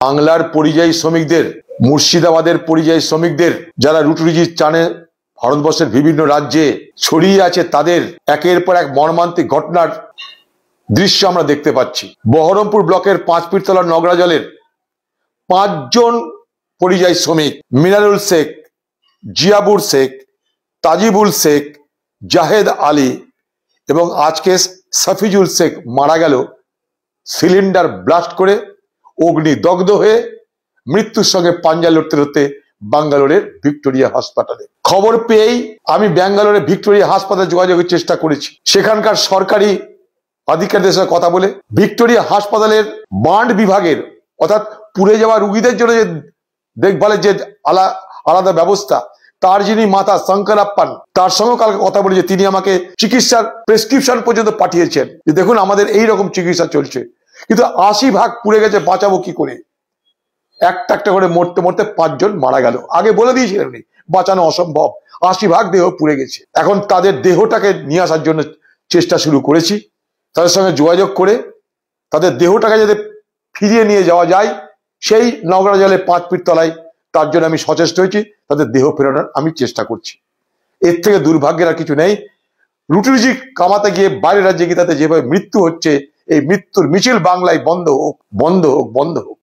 বাংলার পরিযায়ী শ্রমিকদের, মুর্শিদাবাদের পরিযায়ী শ্রমিকদের যারা রুটি টানে ভারতবর্ষের বিভিন্ন রাজ্যে ছড়িয়ে আছে, তাদের একের পর এক মর্মান্তিক ঘটনার দৃশ্য আমরা দেখতে পাচ্ছি। বহরমপুর ব্লকের পাঁচপীরতলার নগরাজলের 5 জন পরিযায়ী শ্রমিক মিনারুল শেখ, জিয়াবুর শেখ, তাজিবুল শেখ, জাহেদ আলী এবং আজকে সাফিজুল শেখ মারা গেল সিলিন্ডার ব্লাস্ট করে, অগ্নিদগ্ধ হয়ে মৃত্যুর সঙ্গে পাঞ্জা লড়তে লড়তে ব্যাঙ্গালোরের ভিক্টোরিয়া হাসপাতালে। খবর পেয়েই আমি ব্যাঙ্গালোরের ভিক্টোরিয়া হাসপাতালে যোগাযোগের চেষ্টা করেছি। সেখানকার সরকারি আধিকারিকদের সাথে কথা বলে ভিক্টোরিয়া হাসপাতালের বার্ন বিভাগের অর্থাৎ পুড়ে যাওয়া রোগীদের জন্য যে দেখভালের যে আলাদা ব্যবস্থা, তার যিনি মাতা শঙ্করাপ্পান, তার সঙ্গে কালকে কথা বলে যে তিনি আমাকে চিকিৎসার প্রেসক্রিপশন পর্যন্ত পাঠিয়েছেন যে দেখুন আমাদের এই রকম চিকিৎসা চলছে। কিন্তু 80 ভাগ পুড়ে গেছে, বাঁচাবো কি করে? একটা একটা করে মরতে মরতে 5 জন মারা গেল। আগে বলে দিয়েছিলেন উনি বাঁচানো অসম্ভব, 80 ভাগ দেহ পুড়ে গেছে। এখন তাদের দেহটাকে নিয়ে আসার জন্য চেষ্টা শুরু করেছি, তাদের সঙ্গে যোগাযোগ করে তাদের দেহটাকে যাতে ফিরিয়ে নিয়ে যাওয়া যায় সেই নগরাজলে পাঁচপীরতলায়, তার জন্য আমি সচেষ্ট হয়েছি। তাদের দেহ ফেরানোর আমি চেষ্টা করছি। এর থেকে দুর্ভাগ্যের আর কিছু নেই। রুটি কামাতে গিয়ে বাইরের রাজ্যে গিয়ে তাতে যেভাবে মৃত্যু হচ্ছে, এই মৃত্যুর মিছিল বাংলায় বন্ধ হোক, বন্ধ হোক, বন্ধ হোক।